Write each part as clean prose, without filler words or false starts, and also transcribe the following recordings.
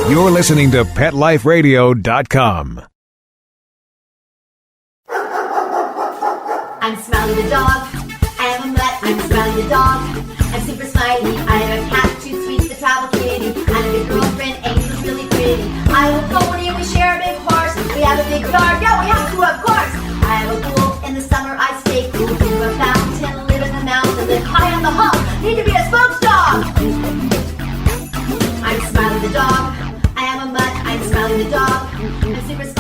You're listening to PetLifeRadio.com. I'm Smiley the dog. I am a mutt. I'm Smiley the dog. I'm super smiley. I have a cat, 2 sweets, the travel kitty, and a big girlfriend, Angel's really pretty. I have a pony and we share a big horse. We have a big yard. Yeah, we have to, of course. I have a pool. In the summer I stay cool. Think of a fountain, live in the mountain, live high on the hog. Need to be a spokes dog. I'm Smiley the dog. I am a mutt. I'm Smiley the dog. I'm super smiley.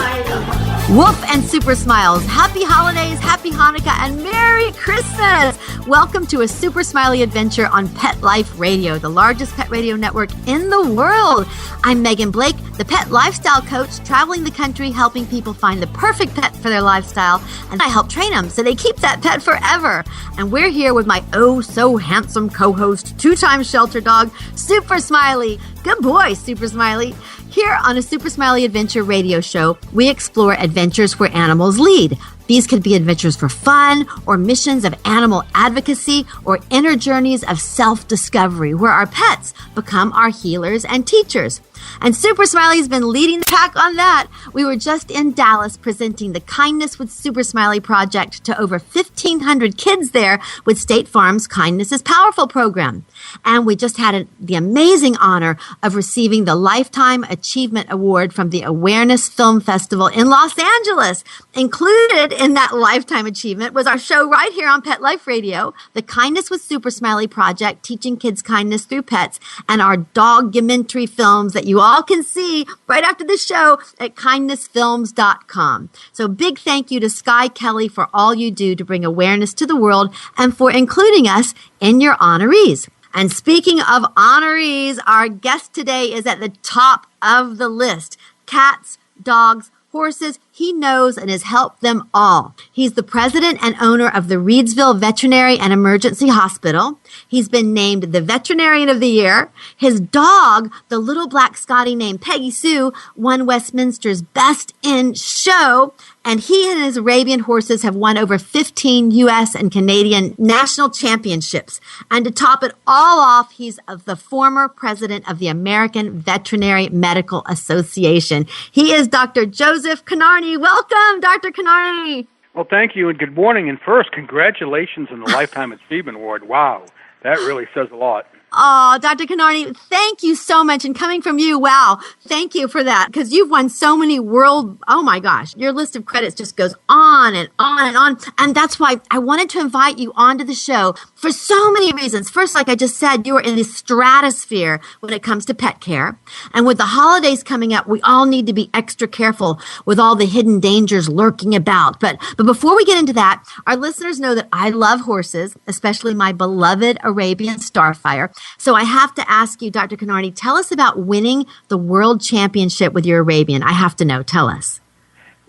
Woof and Super Smiles. Happy holidays, happy Hanukkah, and Merry Christmas! Welcome to A Super Smiley Adventure on Pet Life Radio, the largest pet radio network in the world. I'm Megan Blake, the pet lifestyle coach, traveling the country, helping people find the perfect pet for their lifestyle, and I help train them so they keep that pet forever. And we're here with my oh-so-handsome co-host, 2-time shelter dog, Super Smiley. Good boy, Super Smiley. Here on A Super Smiley Adventure radio show, we explore adventures where animals lead. These could be adventures for fun or missions of animal advocacy or inner journeys of self-discovery where our pets become our healers and teachers. And Super Smiley's been leading the pack on that. We were just in Dallas presenting the Kindness with Super Smiley project to over 1,500 kids there with State Farm's Kindness is Powerful program. And we just had the amazing honor of receiving the Lifetime Achievement Award from the Awareness Film Festival in Los Angeles. Included in that Lifetime Achievement was our show right here on Pet Life Radio, the Kindness with Super Smiley project, teaching kids kindness through pets, and our documentary films that you all can see right after the show at kindnessfilms.com. So big thank you to Sky Kelly for all you do to bring awareness to the world and for including us in your honorees. And speaking of honorees, our guest today is at the top of the list. Cats, dogs, horses, he knows and has helped them all. He's the president and owner of the Reedsville Veterinary and Emergency Hospital. He's been named the Veterinarian of the Year. His dog, the little black Scottie named Peggy Sue, won Westminster's Best in Show. And he and his Arabian horses have won over 15 U.S. and Canadian national championships. And to top it all off, he's the former president of the American Veterinary Medical Association. He is Dr. Joseph Kinnarney. Welcome, Dr. Kinnarney. Well, thank you, and good morning. And first, congratulations on the Lifetime Achievement Award. Wow, that really says a lot. Oh, Dr. Kinnarney, thank you so much. And coming from you, wow, thank you for that. Because you've won so many oh my gosh, your list of credits just goes on and on and on. And that's why I wanted to invite you onto the show for so many reasons. First, like I just said, you are in the stratosphere when it comes to pet care. And with the holidays coming up, we all need to be extra careful with all the hidden dangers lurking about. But before we get into that, our listeners know that I love horses, especially my beloved Arabian Starfire. So I have to ask you, Dr. Kinnarney, tell us about winning the world championship with your Arabian. I have to know. Tell us.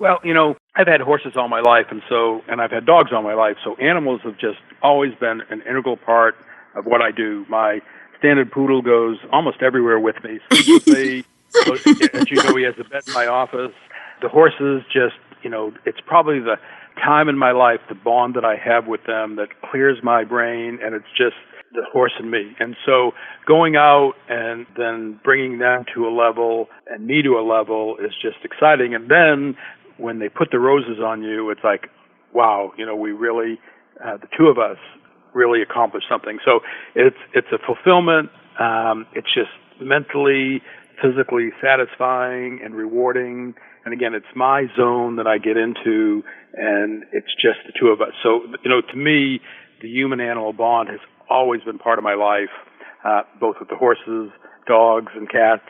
Well, I've had horses all my life, and I've had dogs all my life, so animals have just always been an integral part of what I do. My standard poodle goes almost everywhere with me. So as you know, he has a bed in my office. The horses just, it's probably the time in my life, the bond that I have with them that clears my brain, and it's just the horse and me. And so going out and then bringing them to a level and me to a level is just exciting. And then when they put the roses on you, it's like, wow, we really, the two of us really accomplished something. So it's a fulfillment. It's just mentally, physically satisfying and rewarding. And again, it's my zone that I get into, and it's just the two of us. So, to me, the human-animal bond has always been part of my life, both with the horses, dogs, and cats.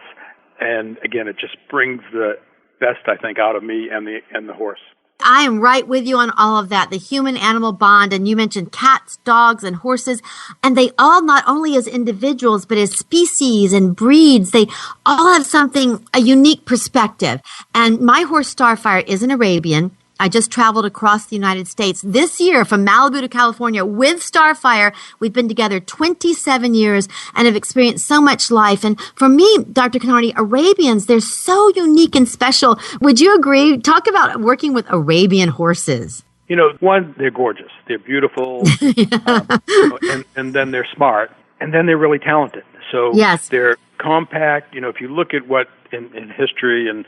And again, it just brings the best, I think, out of me and the horse. I am right with you on all of that, the human-animal bond. And you mentioned cats, dogs, and horses. And they all, not only as individuals, but as species and breeds, they all have a unique perspective. And my horse Starfire is an Arabian. I just traveled across the United States this year from Malibu to California with Starfire. We've been together 27 years and have experienced so much life. And for me, Dr. Kinnarney, Arabians, they're so unique and special. Would you agree? Talk about working with Arabian horses. One, they're gorgeous. They're beautiful. And then they're smart. And then they're really talented. So yes. they're compact. If you look at what in history and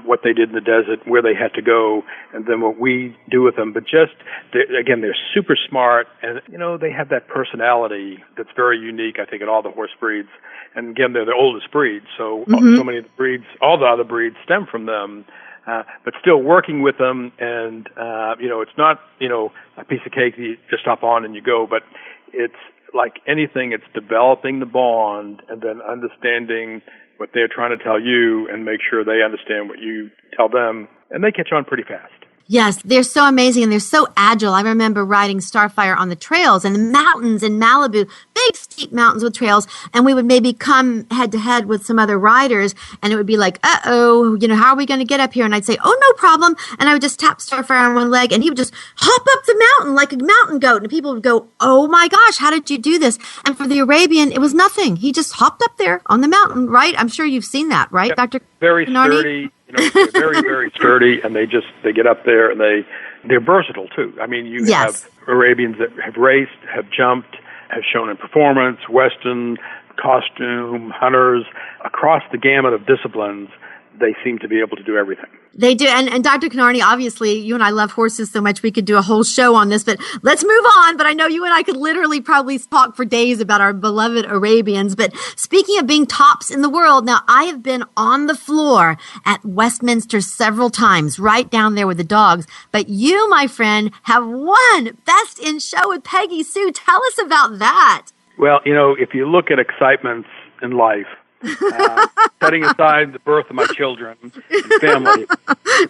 what they did in the desert, where they had to go, and then what we do with them. But they're super smart, and they have that personality that's very unique, I think, in all the horse breeds. And again, they're the oldest breed, so so many of the breeds, all the other breeds, stem from them. But still working with them, and it's not a piece of cake that you just hop on and you go, but it's like anything, it's developing the bond and then understanding what they're trying to tell you and make sure they understand what you tell them, and they catch on pretty fast. Yes, they're so amazing and they're so agile. I remember riding Starfire on the trails and the mountains in Malibu, big steep mountains with trails, and we would maybe come head to head with some other riders, and it would be like, how are we going to get up here? And I'd say, oh, no problem. And I would just tap Starfire on one leg, and he would just hop up the mountain like a mountain goat. And people would go, oh my gosh, how did you do this? And for the Arabian, it was nothing. He just hopped up there on the mountain, right? I'm sure you've seen that, right, Dr. Very Kinnarney? Sturdy. They're very, very sturdy, and they get up there, and they're versatile too. I mean, you have Arabians that have raced, have jumped, have shown in performance, Western, costume, hunters, across the gamut of disciplines. They seem to be able to do everything. They do. And Dr. Kinnarney, obviously, you and I love horses so much we could do a whole show on this, but let's move on. But I know you and I could literally probably talk for days about our beloved Arabians. But speaking of being tops in the world, now I have been on the floor at Westminster several times, right down there with the dogs. But you, my friend, have won Best in Show with Peggy Sue. Tell us about that. Well, if you look at excitements in life, setting aside the birth of my children and family,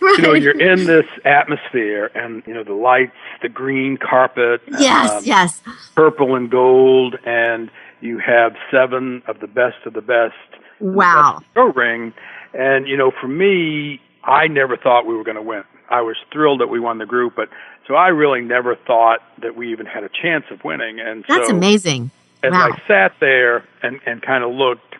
Right. you're in this atmosphere, and the lights, the green carpet, Yes. purple and gold, and you have 7 of the best of the best. Wow. The show ring, and for me, I never thought we were going to win. I was thrilled that we won the group, but so I really never thought that we even had a chance of winning. And That's amazing. As Wow. I sat there and kind of looked.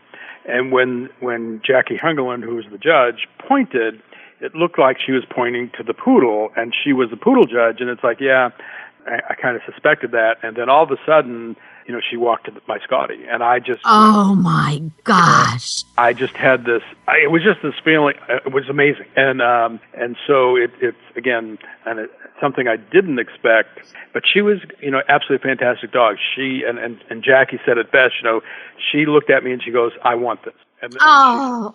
And when Jackie Hungerland, who was the judge, pointed, it looked like she was pointing to the poodle, and she was the poodle judge. And it's like, I kind of suspected that. And then all of a sudden, she walked to my Scotty, and I just... Oh, my gosh. I just had this... it was just this feeling. It was amazing. And so it's, again, it's something I didn't expect. But she was, absolutely fantastic dog. She and Jackie said it best. She looked at me and she goes, "I want this." And Oh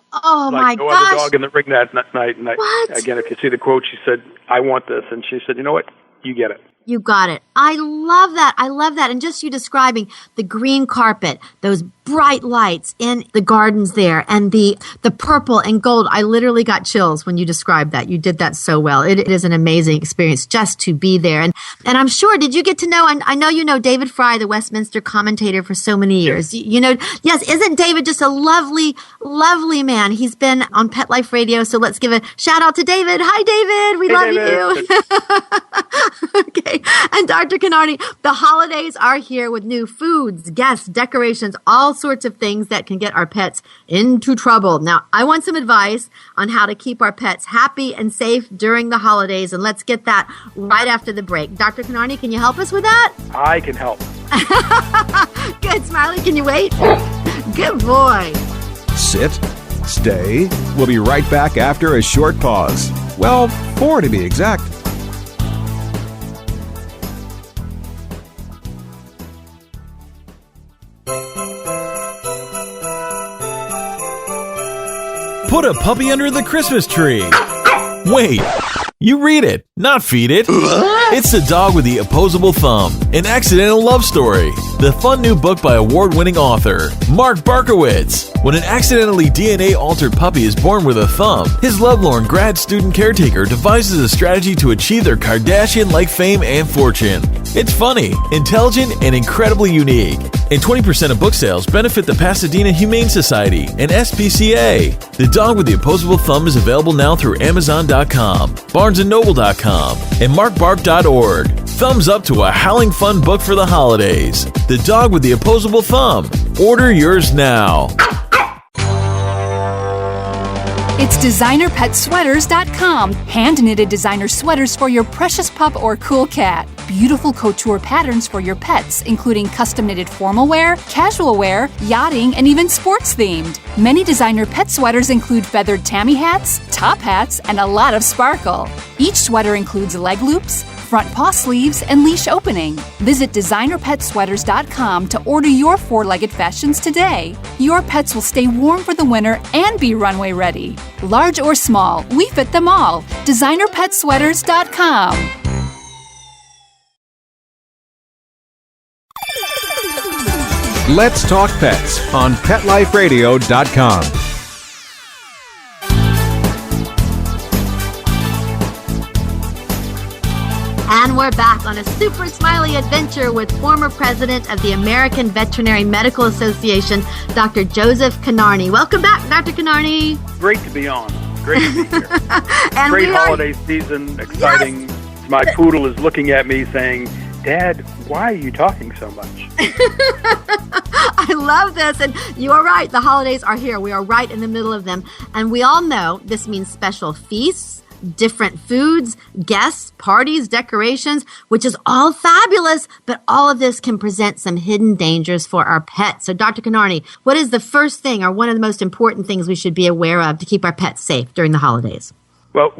my no gosh. other dog in the ring that night. And What? Again, if you see the quote, she said, "I want this," and she said, "You know what? You get it." You got it. I love that. And just you describing the green carpet, those bright lights in the gardens there, and the purple and gold. I literally got chills when you described that. You did that so well. It is an amazing experience just to be there. And I'm sure, did you get to know, I know you know David Fry, the Westminster commentator for so many years. Yes, isn't David just a lovely, lovely man? He's been on Pet Life Radio, so let's give a shout out to David. Hi, David. We love you. Okay. And Dr. Kinnarney, the holidays are here with new foods, guests, decorations, all sorts of things that can get our pets into trouble. Now, I want some advice on how to keep our pets happy and safe during the holidays, and let's get that right after the break. Dr. Kinnarney, can you help us with that? I can help. Good, Smiley. Can you wait? Good boy. Sit, stay. We'll be right back after a short pause. Well, 4 to be exact. Put a puppy under the Christmas tree. Wait, you read it, not feed it. It's The Dog with the Opposable Thumb, an accidental love story. The fun new book by award-winning author Mark Barkowitz. When an accidentally DNA-altered puppy is born with a thumb, his lovelorn grad student caretaker devises a strategy to achieve their Kardashian-like fame and fortune. It's funny, intelligent, and incredibly unique. And 20% of book sales benefit the Pasadena Humane Society and SPCA. The Dog with the Opposable Thumb is available now through Amazon.com, BarnesandNoble.com, and MarkBark.org. Thumbs up to a howling fun book for the holidays. The Dog with the Opposable Thumb. Order yours now. It's DesignerPetSweaters.com. Hand-knitted designer sweaters for your precious pup or cool cat. beautiful couture patterns for your pets, including custom-knitted formal wear, casual wear, yachting, and even sports-themed. Many designer pet sweaters include feathered tammy hats, top hats, and a lot of sparkle. Each sweater includes leg loops, front paw sleeves, and leash opening. Visit designerpetsweaters.com to order your four-legged fashions today. Your pets will stay warm for the winter and be runway ready. Large or small, we fit them all. designerpetsweaters.com. Let's Talk Pets on PetLifeRadio.com. And we're back on a super smiley adventure with former president of the American Veterinary Medical Association, Dr. Joseph Kinnarney. Welcome back, Dr. Kinnarney. Great to be on. Great to be here. And Great holiday season, exciting. Yes. My poodle is looking at me saying, Dad, why are you talking so much? I love this. And you are right. The holidays are here. We are right in the middle of them. And we all know this means special feasts, different foods, guests, parties, decorations, which is all fabulous, but all of this can present some hidden dangers for our pets. So Dr. Kinnarney, what is the first thing or one of the most important things we should be aware of to keep our pets safe during the holidays? Well,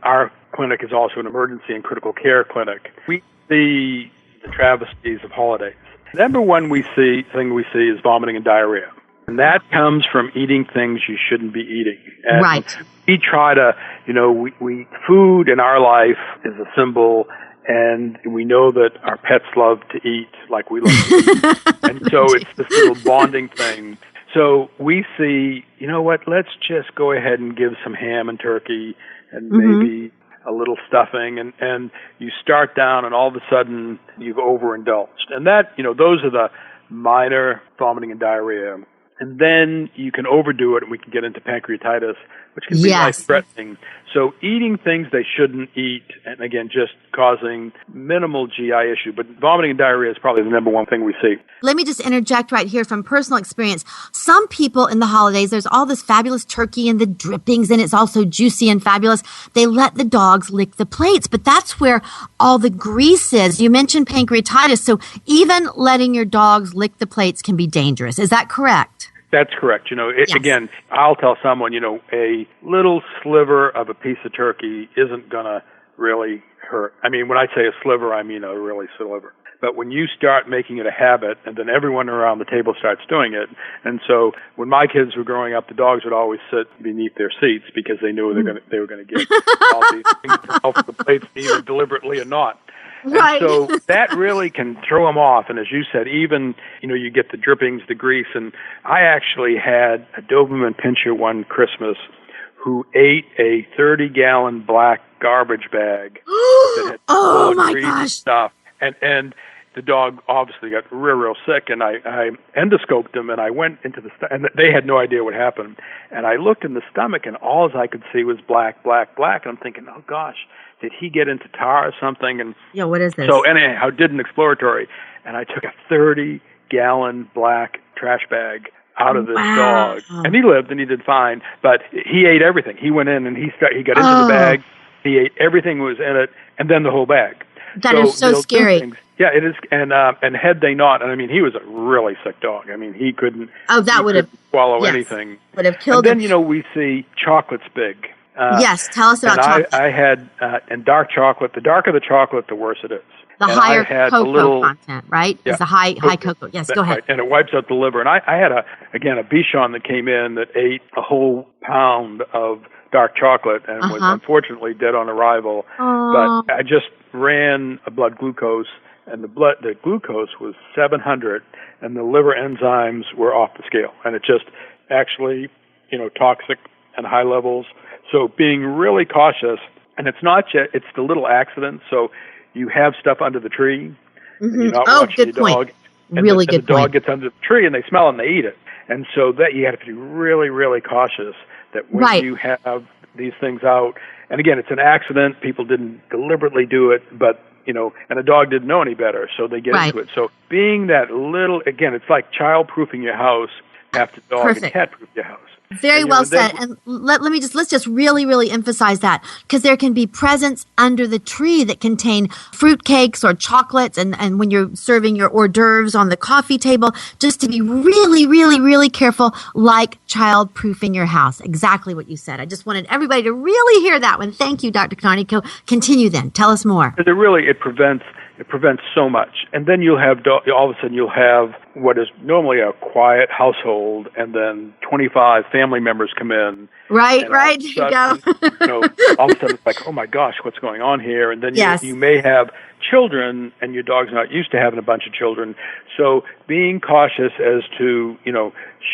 our clinic is also an emergency and critical care clinic. We see the travesties of holidays. The number one thing we see is vomiting and diarrhea. And that comes from eating things you shouldn't be eating. And right. We try to, food in our life is a symbol, and we know that our pets love to eat like we love to eat. And so it's this little bonding thing. So we see, let's just go ahead and give some ham and turkey and maybe a little stuffing, and you start down, and all of a sudden you've overindulged. And that, those are the minor vomiting and diarrhea. And then you can overdo it, and we can get into pancreatitis, which can be life-threatening. So eating things they shouldn't eat, and again, just causing minimal GI issue. But vomiting and diarrhea is probably the number one thing we see. Let me just interject right here from personal experience. Some people in the holidays, there's all this fabulous turkey and the drippings, and it's also juicy and fabulous. They let the dogs lick the plates, but that's where all the grease is. You mentioned pancreatitis, so even letting your dogs lick the plates can be dangerous. Is that correct? That's correct. Again, I'll tell someone, a little sliver of a piece of turkey isn't going to really hurt. I mean, when I say a sliver, I mean a really sliver. But when you start making it a habit, and then everyone around the table starts doing it, and so when my kids were growing up, the dogs would always sit beneath their seats because they knew they were going to get all these things off the plates, either deliberately or not. Right. And so that really can throw them off. And as you said, even, you get the drippings, the grease. And I actually had a Doberman Pinscher one Christmas who ate a 30-gallon black garbage bag that had oh, full of my grease gosh. and stuff. And the dog obviously got real sick, and I endoscoped him, and I went into the and they had no idea what happened. And I looked in the stomach, and all I could see was black. And I'm thinking, oh, gosh, did he get into tar or something? And yeah, what is this? So anyhow, I did an exploratory, and I took a 30-gallon black trash bag out of this dog. And he lived, and he did fine, but he ate everything. He went in, and he got into the bag. He ate everything was in it, and then the whole bag. That is so scary. Yeah, it is. And had they not, and I mean, he was a really sick dog. I mean, he couldn't. Oh, that would have swallow anything. Would have killed him. him. Then we see chocolate's big. Yes, tell us about chocolate. I had and dark chocolate. The darker the chocolate, the worse it is. The higher cocoa content, right? Yeah, is the high cocoa. Yes, go ahead. Right, and it wipes out the liver. And I had a Bichon that came in that ate a whole pound of dark chocolate and was unfortunately dead on arrival. But I just ran a blood glucose, and the glucose was 700, and the liver enzymes were off the scale, and it just actually toxic and high levels. So being really cautious, and it's not just, it's the little accidents. So you have stuff under the tree, and you're not watching your dog, and the dog gets under the tree, and they smell it and they eat it. And so that you have to be really, really cautious that when you have these things out, and again, it's an accident. People didn't deliberately do it, but and the dog didn't know any better, so they get into it. So being that little, again, it's like child-proofing your house, have to dog and cat-proof your house. Very well said. And let's just really emphasize that, because there can be presents under the tree that contain fruit cakes or chocolates. And when you're serving your hors d'oeuvres on the coffee table, just to be really careful, like child proofing your house. Exactly what you said. I just wanted everybody to really hear that one. Thank you, Dr. Kinnarney. Continue then. Tell us more. It prevents so much. And then you'll have, all of a sudden you'll have what is normally a quiet household, and then 25 family members come in. Right. There you go. All of a sudden it's like, oh my gosh, what's going on here? And then you may have children, and your dog's not used to having a bunch of children. So being cautious as to,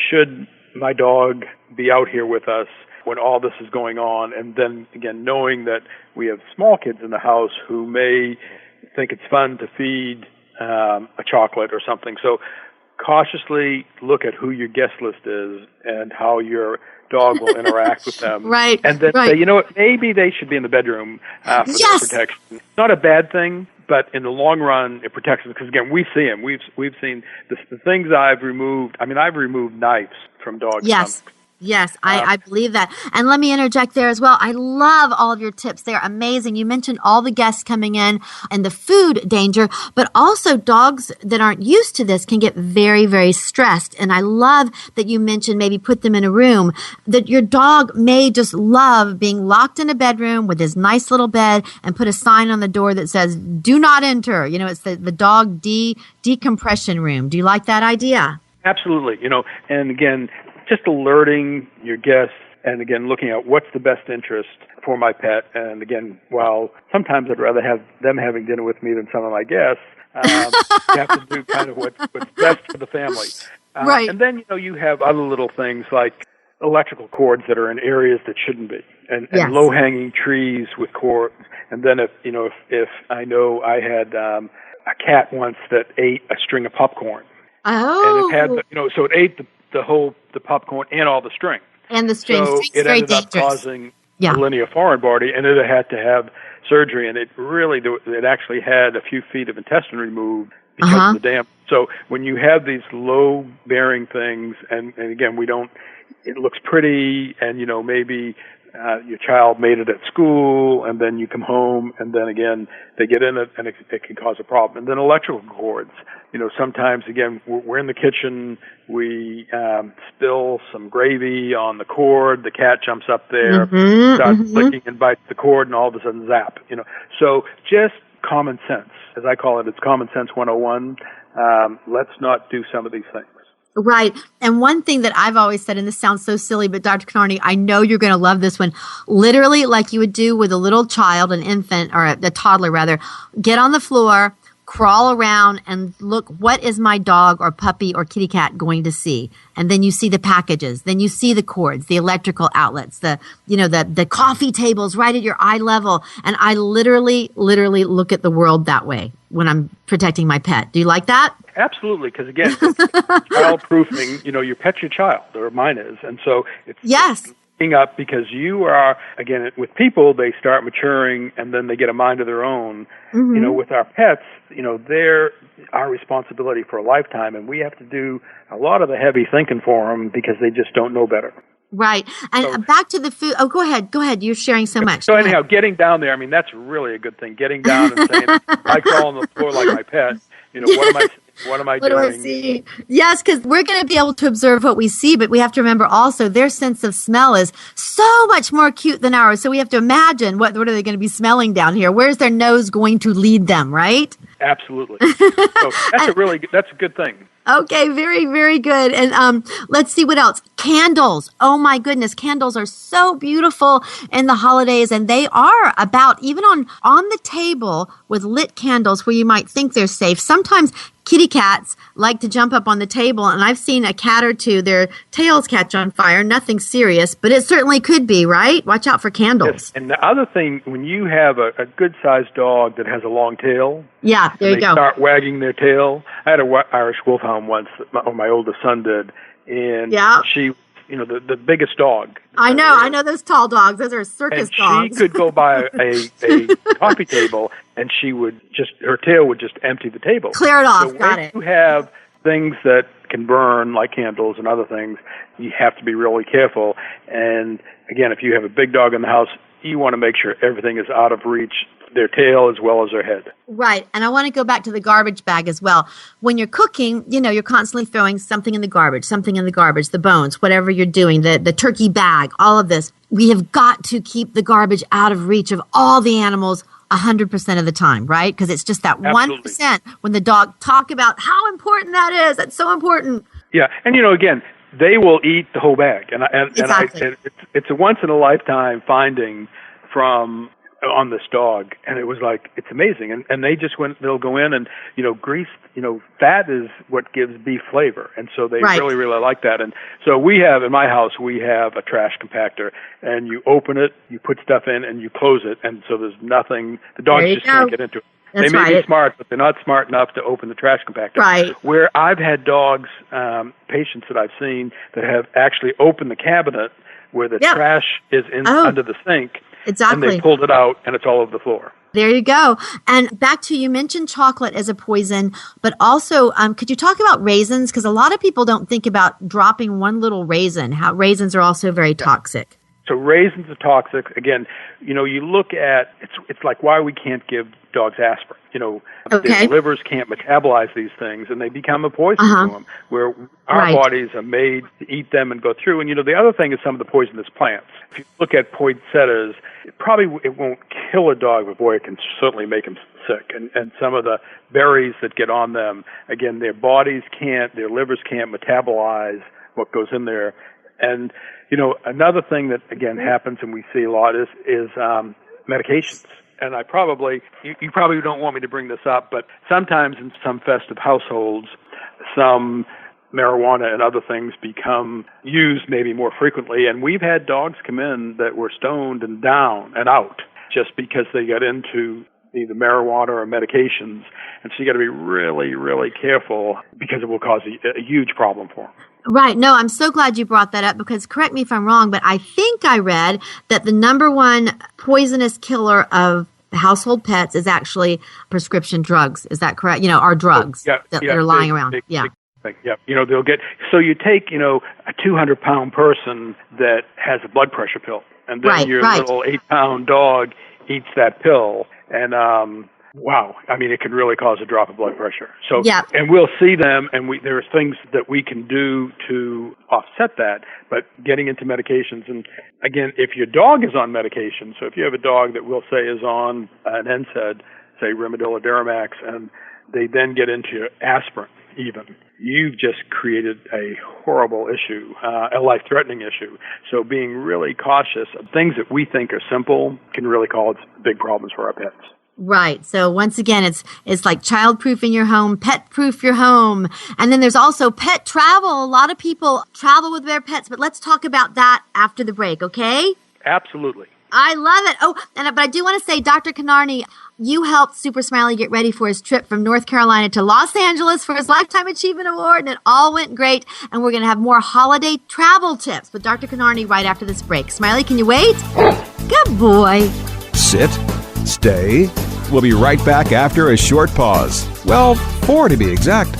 should my dog be out here with us when all this is going on? And then again, knowing that we have small kids in the house who may think it's fun to feed a chocolate or something. So cautiously look at who your guest list is and how your dog will interact with them. Right. And then say, you know what, maybe they should be in the bedroom for their protection. It's not a bad thing, but in the long run, it protects them. Because again, we see them. We've seen the things I've removed. I mean, I've removed knives from dogs' stomachs. Yes, I believe that. And let me interject there as well. I love all of your tips. They're amazing. You mentioned all the guests coming in and the food danger, but also dogs that aren't used to this can get very stressed. And I love that you mentioned maybe put them in a room, that your dog may just love being locked in a bedroom with his nice little bed and put a sign on the door that says, do not enter. It's the dog decompression room. Do you like that idea? Absolutely. And again, just alerting your guests, and again, looking at what's the best interest for my pet. And again, while sometimes I'd rather have them having dinner with me than some of my guests, you have to do kind of what's best for the family. Right. And then, you have other little things like electrical cords that are in areas that shouldn't be, and low-hanging trees with cords. And then if I know I had a cat once that ate a string of popcorn. Oh. And it had, so it ate the popcorn and all the string. And the string. So it ended up causing a linea foreign body, and it had to have surgery. And it actually had a few feet of intestine removed because of the damage. So when you have these low-bearing things, and again, it looks pretty, and maybe your child made it at school, and then you come home, and then again, they get in it, and it can cause a problem. And then electrical cords. Sometimes, again, we're in the kitchen, we spill some gravy on the cord, the cat jumps up there, starts licking and bites the cord, and all of a sudden, zap. So just common sense, as I call it. It's common sense 101. Let's not do some of these things. Right. And one thing that I've always said, and this sounds so silly, but Dr. Kinnarney, I know you're going to love this one. Literally, like you would do with a little child, an infant, or a toddler rather, get on the floor, crawl around, and look, what is my dog or puppy or kitty cat going to see? And then you see the packages, then you see the cords, the electrical outlets, the coffee tables right at your eye level. And I literally look at the world that way when I'm protecting my pet. Do you like that? Absolutely, because again, child-proofing, your pet's your child, or mine is, and so it's up because you are, again, with people, they start maturing and then they get a mind of their own. With our pets, they're our responsibility for a lifetime, and we have to do a lot of the heavy thinking for them because they just don't know better. Right. And back to the food. Oh, go ahead. You're sharing so much. So anyhow, getting down there, that's really a good thing. Getting down and saying, I crawl on the floor like my pet. What am I doing? What do I see? Yes, because we're going to be able to observe what we see, but we have to remember also their sense of smell is so much more acute than ours. So we have to imagine what are they going to be smelling down here? Where's their nose going to lead them, right? Absolutely. So that's a good thing. Okay, very, very good. And let's see what else. Candles. Oh my goodness, candles are so beautiful in the holidays, and they are about even on the table with lit candles where you might think they're safe. Sometimes kitty cats like to jump up on the table, and I've seen a cat or two, their tails catch on fire. Nothing serious, but it certainly could be, right? Watch out for candles. Yes. And the other thing, when you have a good-sized dog that has a long tail, there you go. They start wagging their tail. I had an Irish Wolfhound once, my oldest son did, and she, the biggest dog. I know those tall dogs. Those are circus dogs. She could go by a coffee table, and her tail would just empty the table. Clear it off. So Got when it. you have things that can burn, like candles and other things, you have to be really careful. And again, if you have a big dog in the house, you want to make sure everything is out of reach, their tail as well as their head. Right. And I want to go back to the garbage bag as well. When you're cooking, you're constantly throwing something in the garbage, the bones, whatever you're doing, the turkey bag, all of this. We have got to keep the garbage out of reach of all the animals 100% of the time, right? Because it's just that Absolutely. 1% when the dog talk about how important that is. That's so important. Yeah. And, again, they will eat the whole bag. Exactly. It's a once-in-a-lifetime finding on this dog, and it was like, it's amazing. And they just they'll go in and, grease, fat is what gives beef flavor. And so they really, really like that. And so in my house, we have a trash compactor, and you open it, you put stuff in, and you close it. And so there's nothing, the dogs just can't get into it. That's they may be smart, but they're not smart enough to open the trash compactor. Right. Where I've had dogs, patients that I've seen that have actually opened the cabinet where the trash is under the sink. Exactly. And they pulled it out, and it's all over the floor. There you go. And back to, you mentioned chocolate as a poison, but also could you talk about raisins? Because a lot of people don't think about dropping one little raisin, how raisins are also very toxic. So raisins are toxic. Again, you look at, it's like why we can't give dogs aspirin. Their livers can't metabolize these things, and they become a poison to them, where our bodies are made to eat them and go through. And, the other thing is some of the poisonous plants. If you look at poinsettias, it won't kill a dog, but boy, it can certainly make them sick. And some of the berries that get on them, again, their livers can't metabolize what goes in there. And, another thing that, again, happens and we see a lot is medications. And you probably don't want me to bring this up, but sometimes in some festive households, some marijuana and other things become used maybe more frequently. And we've had dogs come in that were stoned and down and out just because they got into either marijuana or medications. And so you got to be really, really careful because it will cause a huge problem for them. Right. No, I'm so glad you brought that up because, correct me if I'm wrong, but I think I read that the number one poisonous killer of household pets is actually prescription drugs. Is that correct? Our drugs that are lying around. Yeah. They'll get, so you take, a 200-pound person that has a blood pressure pill, and then your little 8-pound dog eats that pill, and wow, it can really cause a drop of blood pressure. So, and we'll see them, and there are things that we can do to offset that, but getting into medications, and again, if your dog is on medication, so if you have a dog that we'll say is on an NSAID, say Rimadyl or Duramax, and they then get into aspirin even, you've just created a horrible issue, a life-threatening issue. So being really cautious of things that we think are simple can really cause big problems for our pets. Right. So once again, it's like child-proofing your home, pet-proof your home. And then there's also pet travel. A lot of people travel with their pets, but let's talk about that after the break, okay? Absolutely. I love it. Oh, but I do want to say, Dr. Kinnarney, you helped Super Smiley get ready for his trip from North Carolina to Los Angeles for his Lifetime Achievement Award, and it all went great. And we're going to have more holiday travel tips with Dr. Kinnarney right after this break. Smiley, can you wait? Good boy. Sit, stay. We'll be right back after a short pause. Well, 4 to be exact.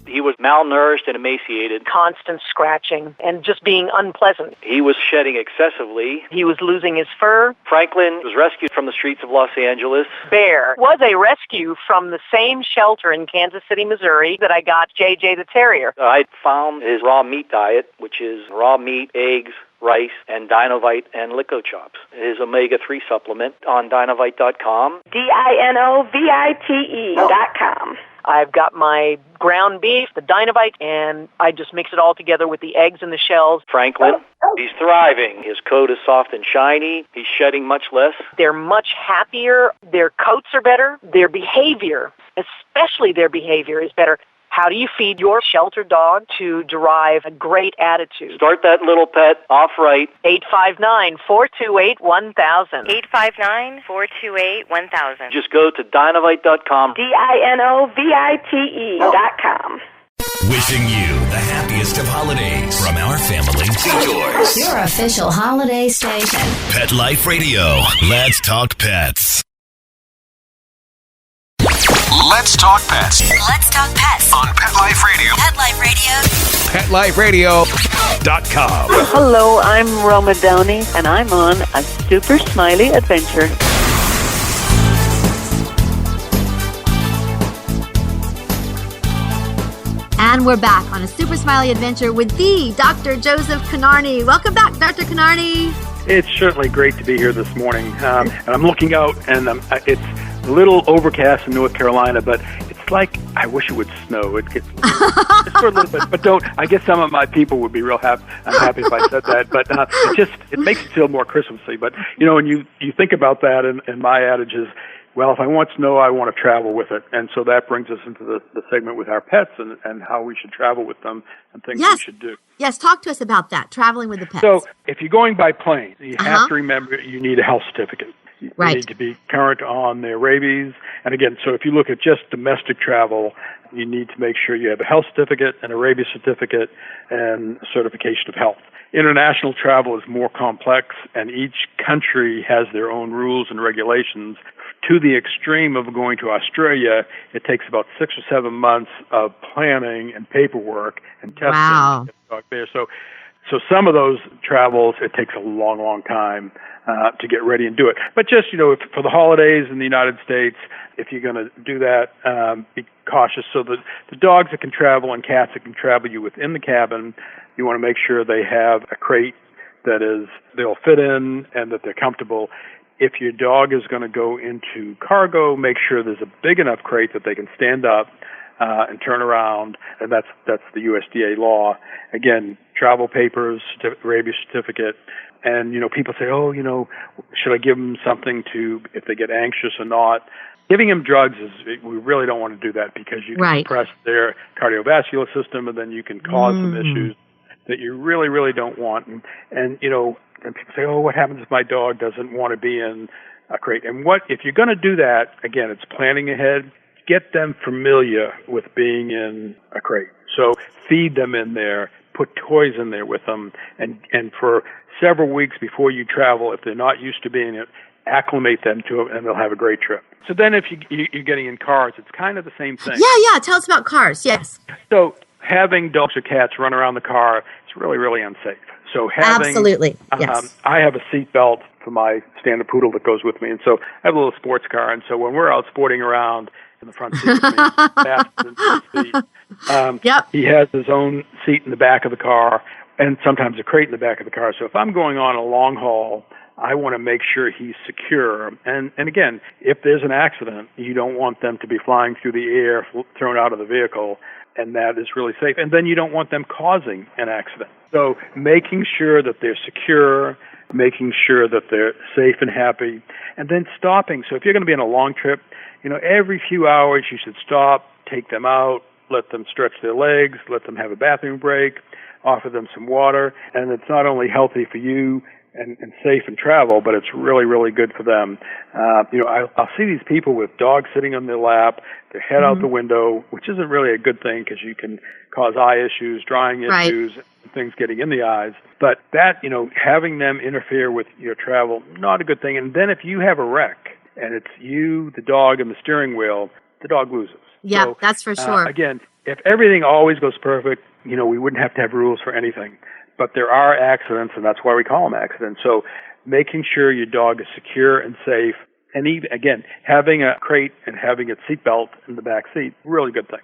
He was malnourished and emaciated. Constant scratching and just being unpleasant. He was shedding excessively. He was losing his fur. Franklin was rescued from the streets of Los Angeles. Bear was a rescue from the same shelter in Kansas City, Missouri that I got JJ the Terrier. I found his raw meat diet, which is raw meat, eggs, rice, and Dinovite and Lico Chops. His omega-3 supplement on Dinovite.com. DINOVITE.com. I've got my ground beef, the Dinovite, and I just mix it all together with the eggs and the shells. Franklin, he's thriving. His coat is soft and shiny. He's shedding much less. They're much happier. Their coats are better. Their behavior, especially their behavior, is better. How do you feed your shelter dog to derive a great attitude? Start that little pet off right. 859-428-1000. 859-428-1000. Just go to Dinovite.com. DINOVITE.com. Wishing you the happiest of holidays from our family to yours. Your official holiday station. Pet Life Radio. Let's talk pets. Let's Talk Pets Let's Talk Pets on Pet Life Radio. Pet Life Radio. PetLifeRadio.com. Hello, I'm Roma Downey, and I'm on A Super Smiley Adventure. And we're back on A Super Smiley Adventure with the Dr. Joseph Kinnarney. Welcome back, Dr. Kinnarney. It's certainly great to be here this morning. And I'm looking out, and it's a little overcast in North Carolina, but it's like I wish it would snow. It gets just for a little bit, but don't. I guess some of my people would be real happy. I'm happy if I said that, but it makes it feel more Christmassy. But when you think about that, and my adage is, well, if I want snow, I want to travel with it. And so that brings us into the segment with our pets and how we should travel with them and things we should do. Yes, talk to us about that, traveling with the pets. So if you're going by plane, you have to remember you need a health certificate. You need to be current on their rabies. And again, so if you look at just domestic travel, you need to make sure you have a health certificate and a rabies certificate and certification of health. International travel is more complex, and each country has their own rules and regulations. To the extreme of going to Australia, it takes about 6 or 7 months of planning and paperwork and testing. Wow. To get there. So some of those travels, it takes a long, long time to get ready and do it. But just, if, for the holidays in the United States, if you're going to do that, be cautious. So the dogs that can travel and cats that can travel you within the cabin, you want to make sure they have a crate that they'll fit in and that they're comfortable. If your dog is going to go into cargo, make sure there's a big enough crate that they can stand up and turn around, and that's the USDA law. Again, travel papers, rabies certificate, and people say, should I give them something if they get anxious or not? Giving them drugs we really don't want to do that because you can suppress their cardiovascular system, and then you can cause some issues that you really, really don't want. And people say, what happens if my dog doesn't want to be in a crate? And if you're going to do that, again, it's planning ahead. Get them familiar with being in a crate. So feed them in there, put toys in there with them, and for several weeks before you travel, if they're not used to being it, acclimate them to it, and they'll have a great trip. So then if you're getting in cars, it's kind of the same thing. Yeah. Tell us about cars, yes. So having dogs or cats run around the car is really, really unsafe. So Absolutely, yes. I have a seat belt for my standard poodle that goes with me, and so I have a little sports car, and so when we're out sporting around in the front seat with me, he has his own seat in the back of the car, and sometimes a crate in the back of the car. So if I'm going on a long haul, I want to make sure he's secure. And again, if there's an accident, you don't want them to be flying through the air, thrown out of the vehicle, and that is really safe. And then you don't want them causing an accident. So making sure that they're secure, making sure that they're safe and happy, and then stopping. So if you're going to be on a long trip, every few hours you should stop, take them out, let them stretch their legs, let them have a bathroom break, offer them some water. And it's not only healthy for you and safe in travel, but it's really, really good for them. I'll see these people with dogs sitting on their lap, their head out the window, which isn't really a good thing because you can cause eye issues, drying issues, things getting in the eyes. But that, having them interfere with your travel, not a good thing. And then if you have a wreck and it's you, the dog, and the steering wheel, the dog loses. Yeah, so, that's for sure. Again, if everything always goes perfect, we wouldn't have to have rules for anything. But there are accidents, and that's why we call them accidents. So making sure your dog is secure and safe, and even, again, having a crate and having a seatbelt in the back seat, really good thing.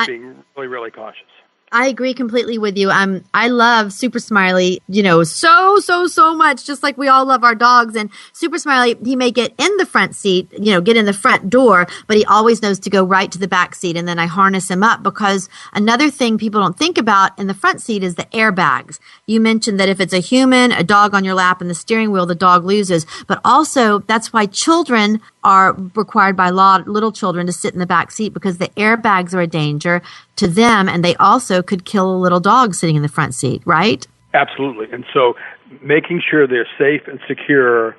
Being really, really cautious. I agree completely with you. I love Super Smiley, so much, just like we all love our dogs. And Super Smiley, he may get in the front seat, get in the front door, but he always knows to go right to the back seat. And then I harness him up because another thing people don't think about in the front seat is the airbags. You mentioned that if it's a human, a dog on your lap and the steering wheel, the dog loses. But also that's why children are required by law, little children, to sit in the back seat because the airbags are a danger to them, and they also could kill a little dog sitting in the front seat, right? Absolutely. And so making sure they're safe and secure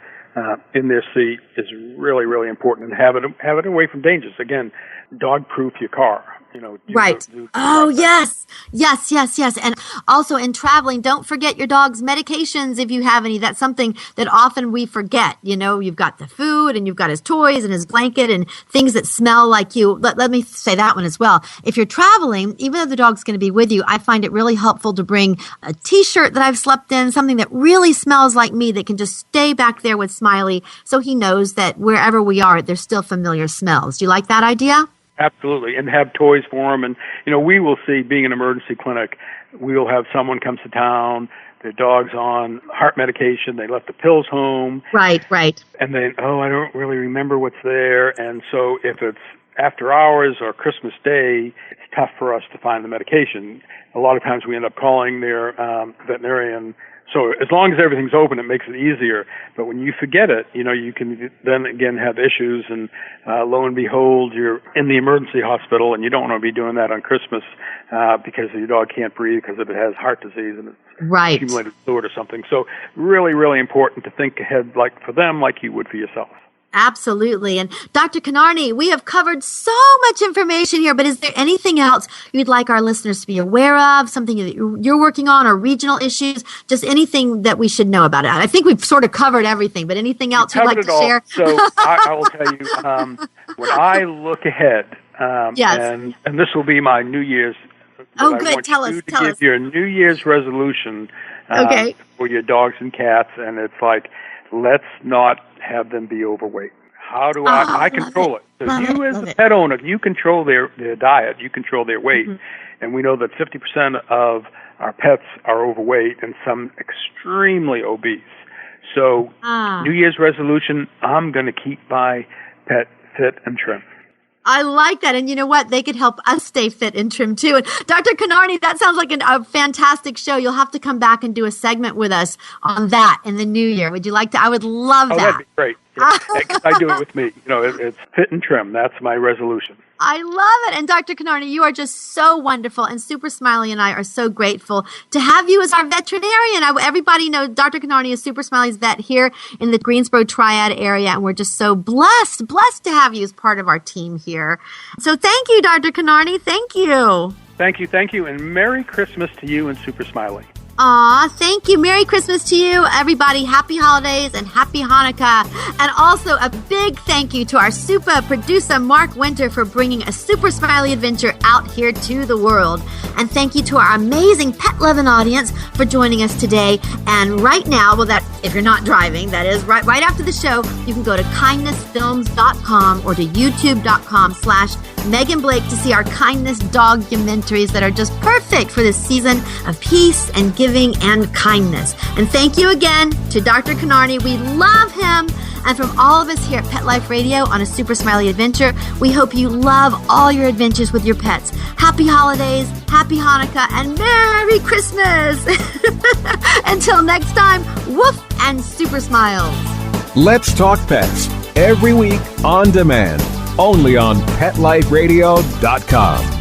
in their seat is really, really important, and have it away from dangers. Again, dog-proof your car. Right. Yes. And also in traveling, don't forget your dog's medications if you have any. That's something that often we forget. You've got the food and you've got his toys and his blanket and things that smell like you. Let me say that one as well. If you're traveling, even though the dog's going to be with you, I find it really helpful to bring a t-shirt that I've slept in, something that really smells like me that can just stay back there with Smiley so he knows that wherever we are, there's still familiar smells. Do you like that idea? Absolutely, and have toys for them. And, we will see, being an emergency clinic, we will have someone comes to town, their dog's on heart medication, they left the pills home. Right. And then, I don't really remember what's there. And so if it's after hours or Christmas Day, it's tough for us to find the medication. A lot of times we end up calling their veterinarian. So as long as everything's open, it makes it easier. But when you forget it, you can then again have issues. And lo and behold, you're in the emergency hospital, and you don't want to be doing that on Christmas because your dog can't breathe because it has heart disease and it's accumulated fluid or something. So really, really important to think ahead, like for them, like you would for yourself. Absolutely. And Dr. Kinnarney, we have covered so much information here, but is there anything else you'd like our listeners to be aware of, something that you're working on, or regional issues, just anything that we should know about it? I think we've sort of covered everything, but anything else you'd like to share? So I will tell you, when I look ahead, and this will be my New Year's. Oh, good. Tell us. Your New Year's resolution for your dogs and cats, and it's like, let's not have them be overweight. How do I control it? So you as a pet owner, you control their diet, you control their weight. Mm-hmm. And we know that 50% of our pets are overweight and some extremely obese. So New Year's resolution, I'm going to keep my pet fit and trim. I like that. And you know what? They could help us stay fit and trim too. And Dr. Kinnarney, that sounds like a fantastic show. You'll have to come back and do a segment with us on that in the new year. Would you like to? I would love that. That'd be great. Yeah. I do it with me. It's fit and trim. That's my resolution. I love it. And Dr. Kinnarney, you are just so wonderful. And Super Smiley and I are so grateful to have you as our veterinarian. Everybody knows Dr. Kinnarney is Super Smiley's vet here in the Greensboro Triad area. And we're just so blessed to have you as part of our team here. So thank you, Dr. Kinnarney. Thank you. Thank you. And Merry Christmas to you and Super Smiley. Aw, thank you. Merry Christmas to you, everybody. Happy holidays and happy Hanukkah. And also a big thank you to our super producer, Mark Winter, for bringing A Super Smiley Adventure out here to the world. And thank you to our amazing pet-loving audience for joining us today. And right now, if you're not driving, that is right after the show, you can go to kindnessfilms.com or to youtube.com/Megan Blake to see our kindness documentaries that are just perfect for this season of peace and giving and kindness. And thank you again to Dr. Kinnarney. We love him. And from all of us here at Pet Life Radio on A Super Smiley Adventure, we hope you love all your adventures with your pets. Happy holidays, happy Hanukkah, and Merry Christmas. Until next time, woof and super smiles. Let's Talk Pets, every week on demand, only on PetLifeRadio.com.